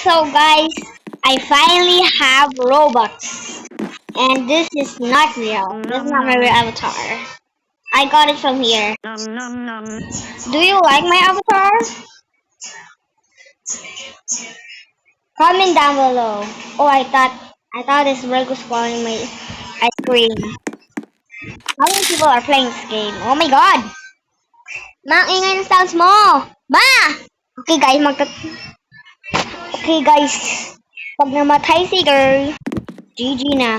So guys, I finally have Robux. And this is not real. This is not my real avatar. I got it from here. Do you like my avatar? Comment down below. Oh, I thought this bird was spoiling my ice cream. How many people are playing this game? Oh my god! Ma, ang ingay ng sounds mo! Ma! Okay guys, Okay guys, pag namatay si girl, GG na.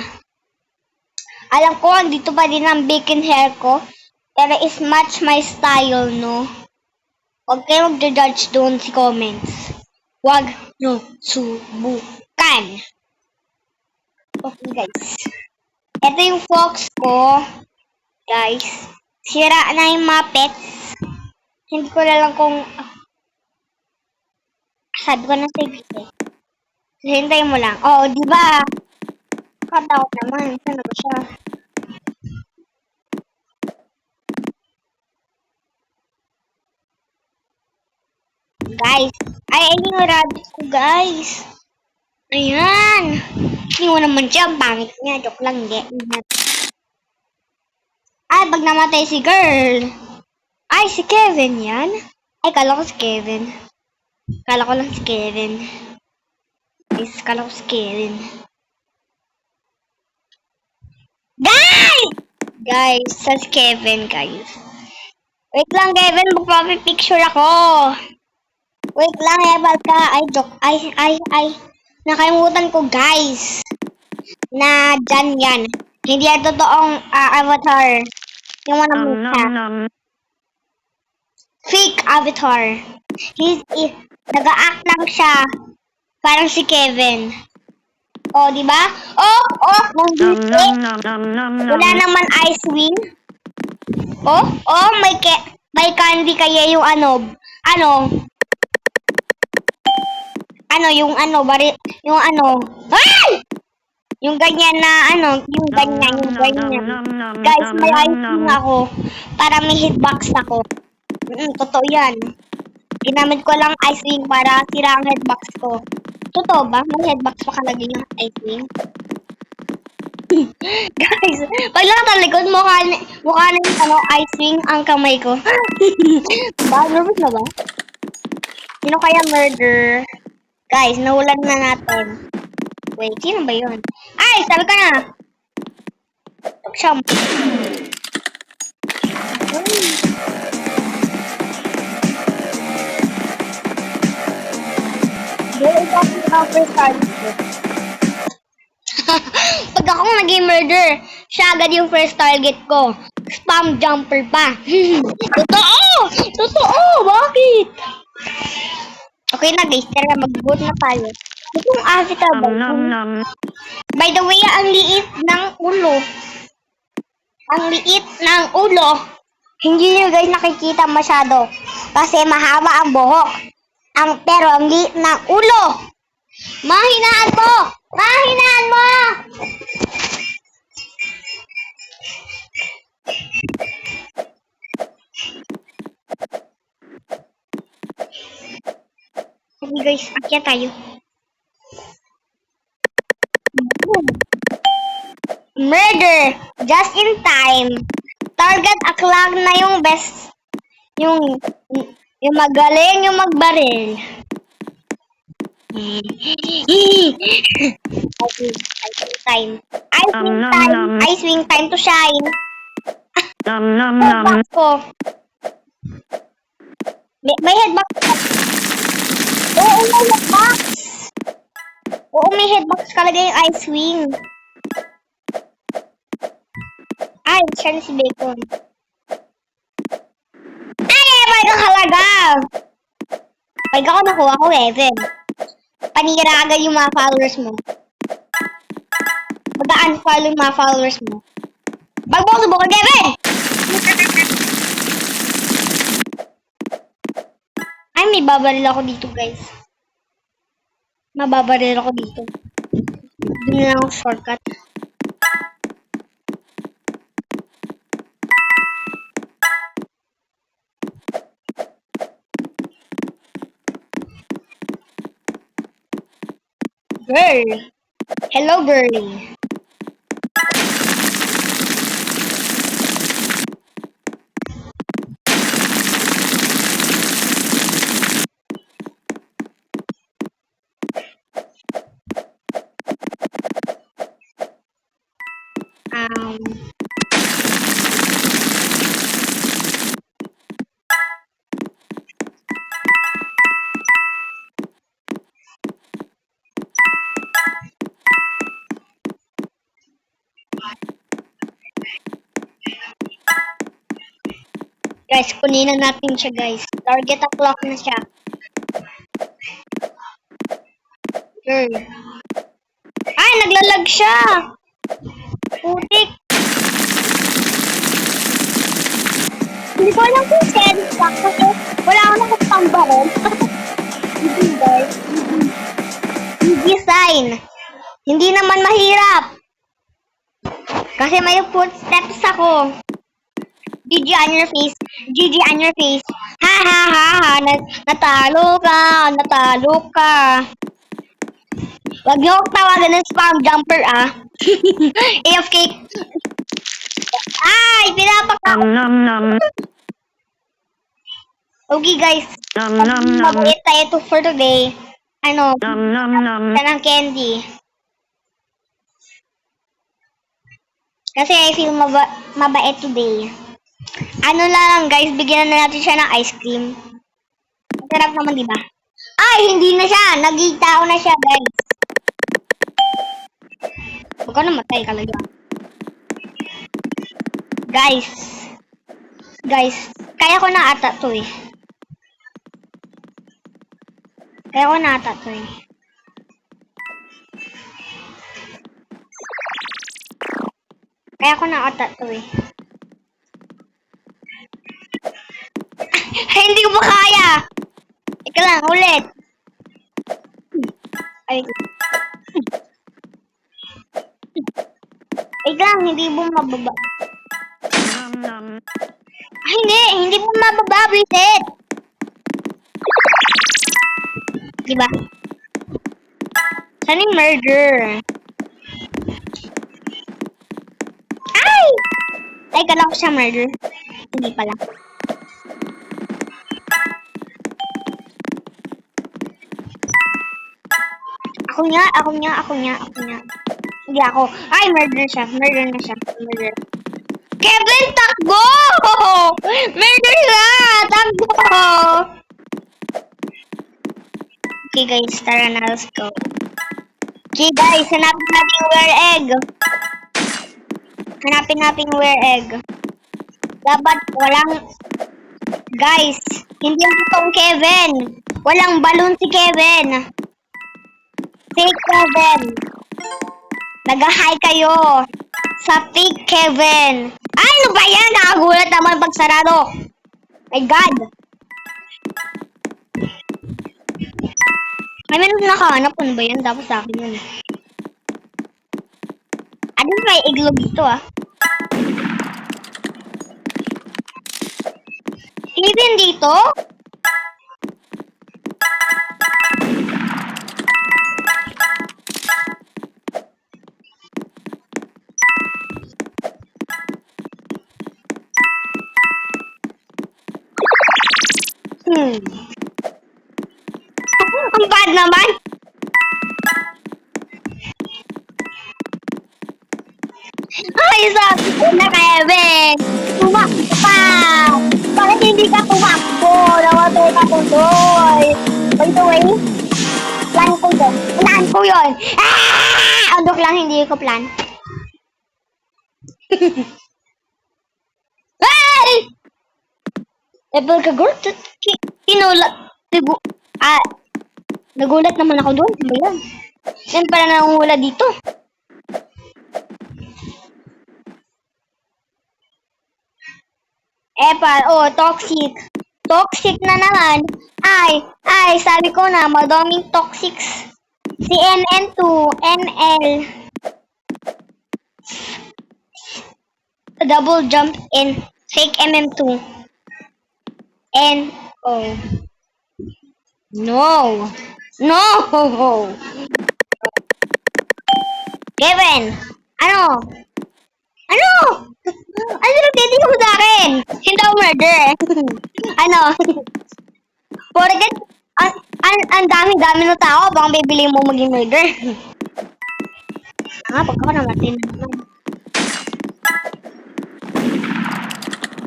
Alam ko, andito pa din ang bacon hair ko. Pero is match my style, no? Huwag kayo mag-judge doon si comments. Huwag nyo subukan. Okay, guys. Ito yung fox ko. Guys. Sira na yung mga pets. Hindi ko na lang kung... sabi ko na save eh. Hintayin mo lang. Oo, di ba? Katakot naman. Saan na ba siya? Guys. Ay, yung rabbit ko, guys. Ayan. Hindi mo naman siya. Ang pangit niya. Joke lang. Hindi. Ay, pag namatay si girl. Ay, si Kevin yan. Ay, kala ko si Kevin. Kala ko lang si Kevin. Guys, kala ko si Kevin. Guys! Guys, sa si Kevin, guys. Wait lang, Kevin. Magpapipicture ako. Wait lang, Ebal ka. Ay, joke. Ay. Nakalimutan ko, guys. Na dyan yan. Hindi yan totoong avatar. Yung mga mukha. Fake avatar. Nag-a-act lang siya. Parang si Kevin. Oh, di ba? Oh, nandito. Wala naman ice wing. Oh, may candy kaya yung ay! Yung ganyan na yung ganyan. Guys, may ice wing ako. Para may hitbox ako. Totoo yan. Ginamit ko lang ice wing para sira ang headbox ko. Totoo ba? May headbox pa kalagay ng ice wing? Guys, pag lang talikod, mukha na yung ice wing ang kamay ko. Ba? Nervous na ba? Sino kaya murder? Guys, nahulan na natin. Wait, sino ba yun? Ay, sabi ka na! Siya. Pag ako naging murder, siya agad yung first target ko. Spam jumper pa. Totoo! Bakit? Okay na guys, tara mag-vote na tayo. Itong avatar ba? By the way, ang liit ng ulo. Hindi nyo guys nakikita masyado. Kasi mahaba ang buhok. Pero ang liit ng ulo. Mahinaan mo! Sige guys, akyat tayo. Murder! Just in time. Target o'clock na yung best. Yung magaling yung magbaril. Ice wing time to shine. Headbox ko. May headbox ka. Oo, may headbox kalagay yung ice wing. Ay, siya na si Bacon. Ay, may kang halaga. Pag ako nakuha ko, Evan. Panira agad yung mga followers mo. Mag-unfollow yung mga followers mo. Subukan, Kevin! Ay, may babaril ako dito, guys. Mababaril ako dito. Doon na lang ako shortcut. Girl. Hello, girlie. Um, guys, kunin na natin siya, guys. Target o'clock na siya. Girl. Ay, naglalag siya! Putik! Hindi ko alam kung send siya kasi wala akong nakapang baril. Hindi, guys. Hindi sign. Hindi naman mahirap. Kasi may footsteps ako. GG on your face. GG on your face. Ha ha ha ha. Natalo ka. Natalo ka. Wag niyo akong tawagan ng spam jumper, ah. AFK. Ay, pinapaka. Okay, guys. Mag-eat tayo for today. Ano, ng candy. Kasi I feel mabait today. Ano lang, guys, bigyan na natin siya ng ice cream. Masarap naman, di ba? Ay, hindi na siya. Nagitao na siya, guys. Huwag ka namatay ka lang. Guys. Guys, kaya ko na ata to eh. Kaya ko na ata to eh. Kaya ko na ata to eh. Hindi ko pa kaya. Ika lang, ulit. Ay. Ika lang, hindi mo mababa. Ay, hindi mo mababa, reset. Diba? Saan yung murder? Ay! Ay, kala ko siya murder. Hindi pala. Ako niya. Hindi ako. Ay, murder siya. Murder na siya. Murder. Kevin, takbo! Murder siya! Takbo! Okay, guys. Tara na. Let's go. Okay, guys. Hanapin natin yung where egg. Hanapin natin yung where egg. Dapat walang... Guys, hindi yung totoong Kevin. Walang balloon si Kevin. Fake Kevin. Nag-hi kayo sa fake Kevin. Ay, ano ba yan? Nakagulat naman pag sarado. My God. Ay, meron nakahanap. Ano ba yan? Dapat sa akin yun. Ano may iglog dito, ah? Kevin dito? Ang bad naman. Ay, sabi ko na, Kevin. Tumakbo ka. Bakit hindi ka tumakbo? Nawatay ka tuloy. By the way, plan ko yun. Plan ko yun. Ah! Andok lang, hindi ko plan. Ay! Level ka, girl. Tinulak. Nagulat naman ako doon. Ano ba yan? Yan pala nangungula dito. Toxic. Toxic na naman. Ay, sabi ko na, madaming toxics. Si NN2, NL. Double jump in. Fake MM2. No. No! Kevin! Ano? Ano? Ano nagtitingin mo sa akin? Hindi ako murder. Ano? Porket, ang dami-dami na tao, bang bibili mo maging murder. Pag ako namatay na naman.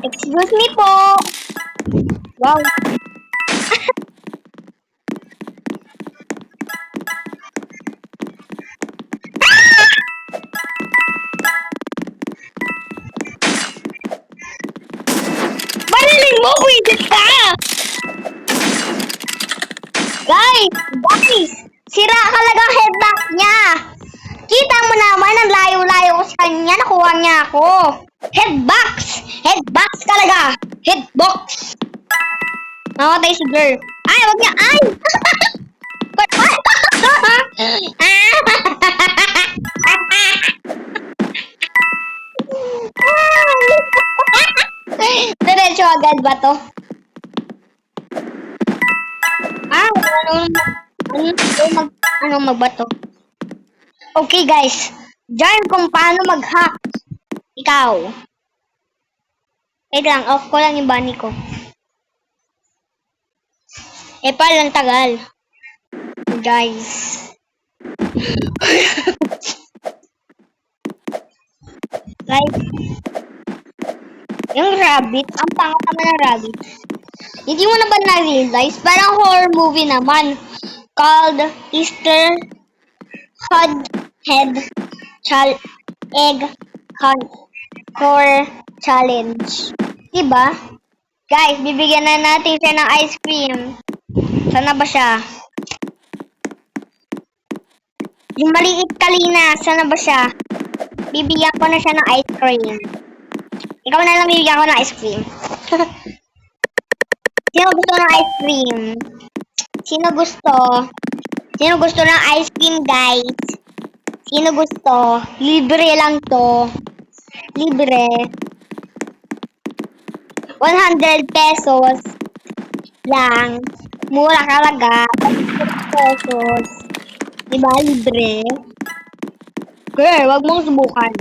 Excuse me po. Wow. Barilin mo, pwede ka! Guys! Sira talaga ang headlock niya! Kita mo naman, ang layo-layo ko sa kanya, nakuha niya ako. Headbox! Headbox talaga! Headbox! Namatay si girl. Ay, wag niya! Ay! Diretso agad ba to? Ano magbato? Okay guys, diyan kung paano mag-hack. Ikaw. Wait lang, off ko lang yung bunny ko. Palang tagal. Guys. Like, yung rabbit, ang pangat naman ng rabbit. Hindi mo na ba na-realize? Parang horror movie naman. Called Easter Head Egg Hunt Horror Challenge. Diba? Guys, bibigyan na natin siya ng ice cream. Sana ba siya? Yung maliit kalina, sana ba siya? Bibigyan ko na siya ng ice cream. Ikaw na lang bibigyan ko ng ice cream. Sino gusto ng ice cream? Sino gusto? Sino gusto ng ice cream, guys? Sino gusto? Libre lang to. Libre. 100 pesos lang. Mura talaga. 100 pesos. Diba? Libre. Girl, wag mong subukan.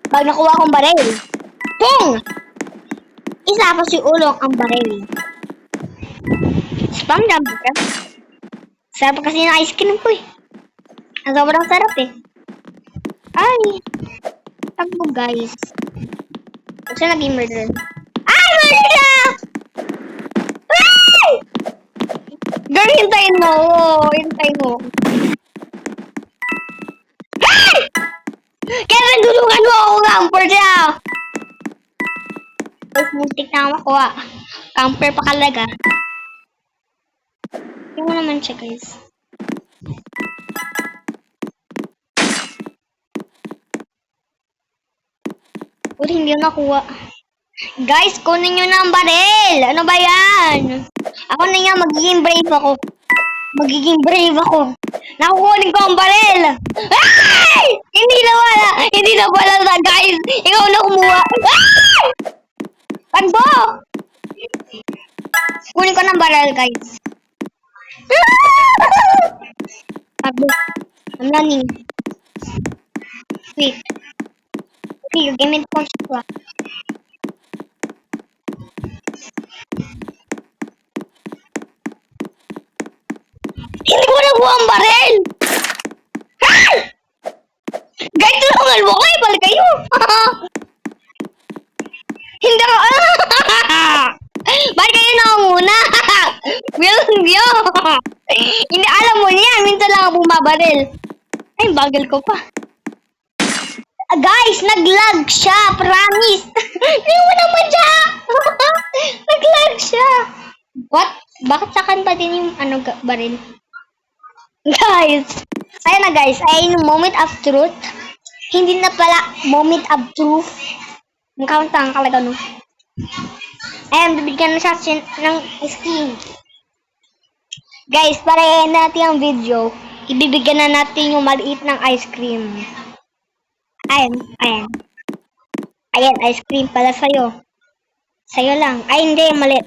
Pag nakuha kong baril. Pong! Isa pa si ulong ang baril. Spam jump ka. Sarap kasi ng ice cream ko eh. Ang sobrang sarap eh. Ay! Takbo guys. Kasi naging murder. Ay! Murder siya! Ay! Girl, hintayin mo. Hintayin mo. Ay! Kevin, tulungan mo ako. Camper siya. Tapos muntik na ako makuha. Camper pa kalaga. Tingnan mo naman siya guys. Uy, hindi ko nakuha. Guys, kunin nyo na ang baril. Ano ba yan? Ako na nga, magiging brave ako. Magiging brave ako. Nakukunin ko ang baril. Ay! Hindi na wala. Hindi na wala na, guys. Ikaw na kumuha. Ay! Pagbo! Kunin ko ng baril, guys. Pagbo. I'm running. Wait. Okay, gamit ko siya. Hindi ko nakuha ang baril! Ah! Guys, tulungan mo kayo! Balik kayo! Hindi ako... Balik kayo na ako muna! Bilangyo! Hindi, alam mo niya. Minsan lang ako bumabaril. Ay, bagal ko pa. Guys, nag-lag siya. Promise. Hindi mo naman siya. Nag-lag siya. What? Bakit sakan pa din yung baril? Guys. Ayun na guys. Ayun yung moment of truth. Hindi na pala moment of truth. Ang countang kalaga no. Ayun, bibigyan na siya ng skin. Guys, para natin ang video, ibibigyan na natin yung maliit ng ice cream. Ayan. Ayan, ice cream pala sa'yo. Sa'yo lang. Ay, hindi. Mali.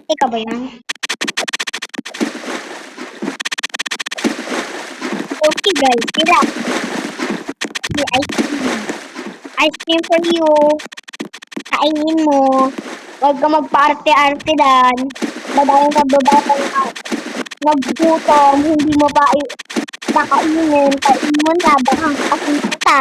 Ikaw ba yan? you guys. Sila. May ice cream. Ice cream for you. Kainin mo. Huwag ka magpa-arte-arte dan. Madayang kababata na naggutom. Hindi mo pa kakainin. Kainin mo na. Baka kasi kita.